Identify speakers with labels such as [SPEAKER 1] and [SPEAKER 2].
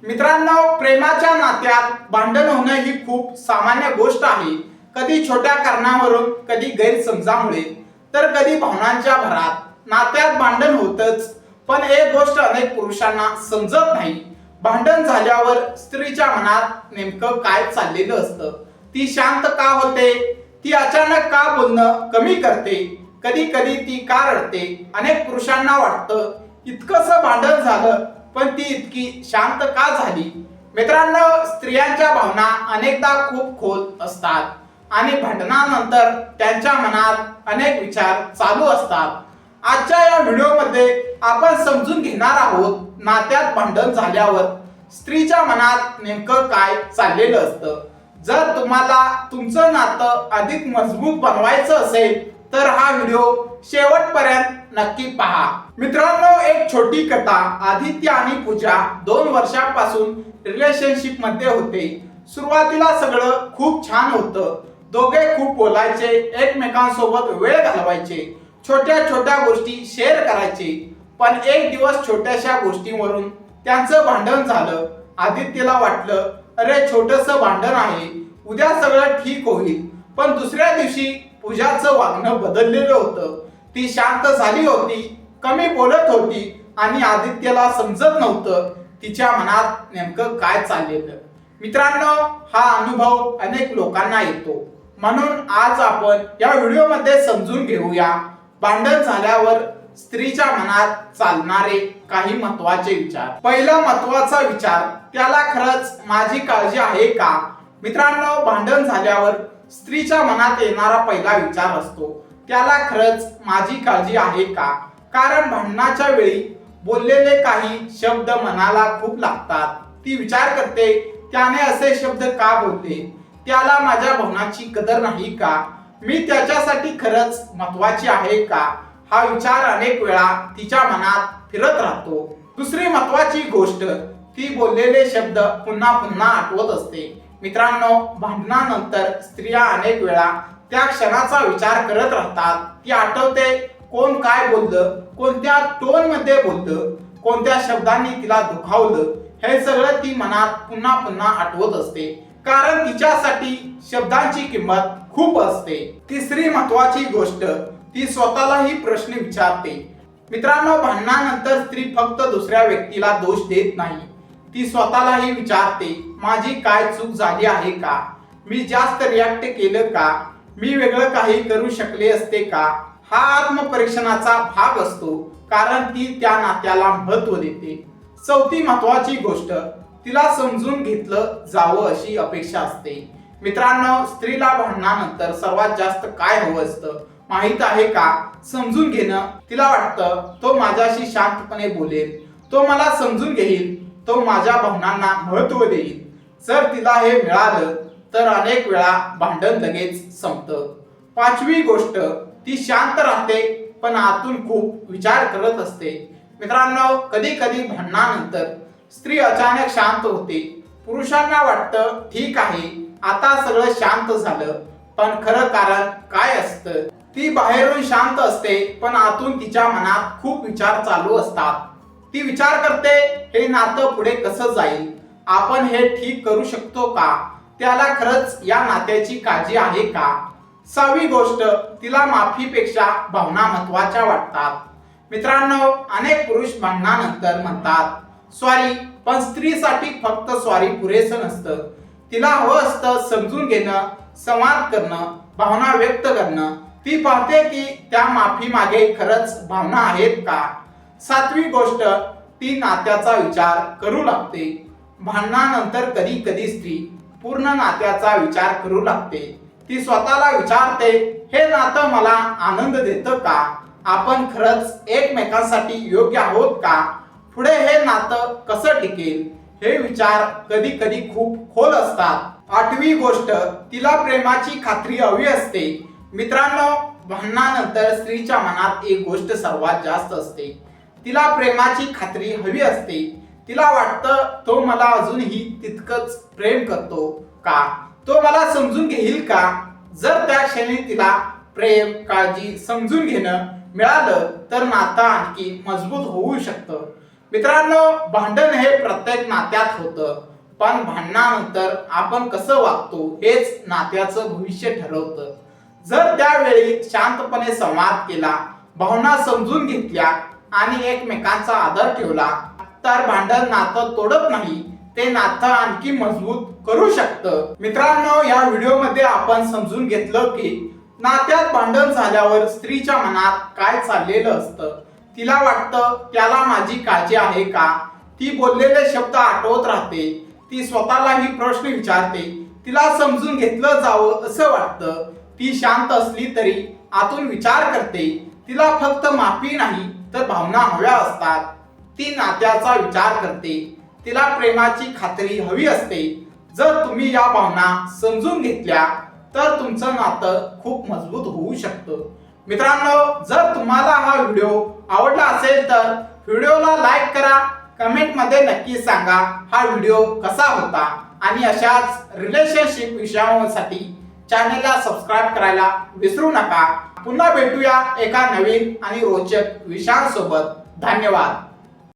[SPEAKER 1] मित्रांनो, प्रेमाच्या नात्यात भांडण होणं ही खूप सामान्य गोष्ट आहे. कधी छोट्या कारणावरून, कधी गैरसमजामुळे, तर कधी भावनांच्या भरात नात्यात भांडण होतच. पण एक गोष्ट अनेक पुरुषांना समजत नाही. भांडण झाल्यावर स्त्रीच्या मनात नेमकं काय चाललेलं असतं. ती शांत का होते? ती अचानक का बोलणं कमी करते? कधी कधी ती का रडते? अनेक पुरुषांना वाटतं इतकंसं भांडण झालं पण ती इतकी शांत का झाली. मित्रांनो, स्त्रियांच्या भावना अनेकदा खूप खोल असतात आणि भांडणानंतर त्यांच्या मनात अनेक विचार चालू असतात. आजच्या या व्हिडिओमध्ये आपण समजून घेणार आहोत नात्यात भांडण झाल्यावर स्त्रीच्या मनात नेमकं काय चाललेलं असतं. जर तुम्हाला तुमचं नातं अधिक मजबूत बनवायचं असेल तर हा व्हिडिओ शेवटपर्यंत नक्की पहा. मित्रांनो, एक छोटी कथा. आदित्य आणि पूजा 2 वर्षांपासून रिलेशनशिप मध्ये होते. सुरुवातीला सगळं खूप छान होतं. दोघे खूप बोलायचे, एकमेकांसोबत वेळ घालवायचे, छोट्या छोट्या गोष्टी शेअर करायचे. पण एक दिवस छोट्याशा गोष्टीवरून त्यांचं भांडण झालं. आदित्यला वाटलं, अरे छोटंसं भांडण आहे, उद्या सगळं ठीक होईल. पण दुसऱ्या दिवशी पूजाचं वागणं बदललेलं होतं. ती शांत झाली होती, कमी बोलत होती आणि आदित्यला समजत नव्हतं तिच्या मनात नेमकं काय चाललेलं. मित्रांनो, हा अनुभव अनेक लोकांना येतो. म्हणून आज आपण या व्हिडिओमध्ये समजून घेऊया भांडण झाल्यावर स्त्रीच्या मनात चालणारे काही महत्त्वाचे विचार. पहिला महत्त्वाचा विचार, त्याला खरंच माझी काळजी आहे का? मित्रांनो, भांडण झाल्यावर स्त्रीच्या मनात येणारा पहिला विचार असतो, त्याला खरंच माझी काळजी आहे का? कारण भांडणाच्या वेळी बोललेले काही शब्द मनाला खूप लागतात. ती विचार करते, त्याने असे शब्द का बोलले? त्याला माझ्या भावनाची कदर नाही का? मी त्याच्यासाठी खरंच महत्त्वाची आहे का? हा विचार अनेक वेळा तिच्या मनात फिरत राहतो. दुसरी महत्त्वाची गोष्ट, ती बोललेले शब्द पुन्हा पुन्हा आठवत असते. मित्रांनो, भांडणानंतर स्त्रिया अनेक वेळा त्या क्षणाचा विचार करत राहतात. ती आठवते कोण काय बोललं, कोणत्या टोन मध्ये बोललं, कोणत्या शब्दांनी तिला दुखावलं. हे सगळं ती मनात पुन्हा पुन्हा आठवत असते, कारण तिच्यासाठी शब्दांची किंमत खूप असते. तिसरी महत्त्वाची गोष्ट, ती स्वतःलाही प्रश्न विचारते. मित्रांनो, भांडणानंतर स्त्री फक्त दुसऱ्या व्यक्तीला दोष देत नाही, ती स्वतःलाही विचारते, माझी काय चूक झाली आहे का? मी जास्त रिॲक्ट केलं का? मी वेगळं काही करू शकले असते का? हा आत्मपरीक्षणाचा भाग असतो, कारण ती त्या नात्याला महत्त्व देते. चौथी महत्त्वाची गोष्ट, तिला समजून घेतलं जावं अशी अपेक्षा असते. मित्रांनो, स्त्रीला भांडणानंतर सर्वात जास्त काय हवं असतं माहित आहे का? समजून घेणं. तिला वाटतं तो माझ्याशी शांतपणे बोलेल, तो मला समजून घेईल, तो माझ्या भावनांना महत्त्व देईल. जर तिला हे मिळालं तर अनेक वेळा भांडण लगेच संपतं. पाचवी गोष्ट, ती शांत राहते पण आतून खूप विचार करत असते. मित्रांनो, कधी कधी भांडणानंतर स्त्री अचानक शांत होते. पुरुषांना वाटतं ठीक आहे, आता सगळं शांत झालं. पण खरं कारण काय असतं? ती बाहेरून शांत असते पण आतून तिच्या मनात खूप विचार चालू असतात. ती विचार करते, हे नातं पुढे कसं जाईल? आपण हे ठीक करू शकतो का? त्याला खरंच या नात्याची काळजी आहे का? सहावी गोष्ट, तिला माफीपेक्षा भावना महत्त्वाच्या वाटतात. मित्रांनो, अनेक पुरुष भांडणानंतर म्हणतात सॉरी, पण स्त्रीसाठी फक्त सॉरी पुरेसं नसतं. तिला हवं असतं समजून घेणं, संवाद करणं, भावना व्यक्त करणं. ती पाहते की त्या माफी मागे खरंच भावना आहेत का? सातवी गोष्ट, ती नात्याचा विचार करू लागते. भांडणानंतर कधी कधी स्त्री पूर्ण नात्याचा विचार करू लागते. ती स्वतःला विचारते, हे नातं मला आनंद देतं का? आपण खरंच एकमेकांसाठी योग्य आहोत का? पुढे हे नातं कसं टिकेल? हे विचार कधी कधी खूप खोल असतात. आठवी गोष्ट, तिला प्रेमाची खात्री हवी असते. मित्रांनो, भांडणानंतर स्त्रीच्या मनात एक गोष्ट सर्वात जास्त असते, तिला प्रेमाची खात्री हवी असते. तिला वाटतं तो मला अजूनही तितकंच प्रेम करतो का? तो मला समजून घेईल का? जर त्या क्षणी तिला प्रेम, काळजी, समजून घेणं मिळालं तर नातं आणखी मजबूत होऊ शकतं. मित्रांनो, भांडण हे प्रत्येक नात्यात होतं, पण भांडणानंतर आपण कसं वागतो हेच नात्याचं भविष्य ठरवतं. जर त्यावेळी शांतपणे संवाद केला, भावना समजून घेतल्या आणि एकमेकांचा आदर ठेवला तर भांडण नातं तोडत नाही, ते नातं आणखी मजबूत करू शकतं. मित्रांनो, या व्हिडिओमध्ये आपण समजून घेतलं की नात्यात भांडण झाल्यावर स्त्रीच्या मनात काय चाललेलं असतं. तिला वाटतं त्याला माझी काळजी आहे का, ती बोललेले शब्द आठवत राहते, ती स्वतःलाही प्रश्न विचारते, तिला समजून घेतलं जावं असं वाटतं, ती शांत असली तरी आतून विचार करते, तिला फक्त माफी नाही तर भावना हव्या असतात, ती नात्याचा विचार करते, तिला प्रेमाची खात्री हवी असते. जर तुम्ही या भावना समजून घेतल्या तर तुमचं नातं खूप मजबूत होऊ शकतं. मित्रांनो, जर तुम्हाला हा व्हिडिओ आवडला असेल तर व्हिडिओला लाईक करा, कमेंट मध्ये नक्की सांगा हा व्हिडिओ कसा होता आणि अशाच रिलेशनशिप विषयांसाठी चॅनलला सबस्क्राईब करायला विसरू नका. पुन्हा भेटूया एका नवीन आणि रोचक विषयांसोबत. धन्यवाद.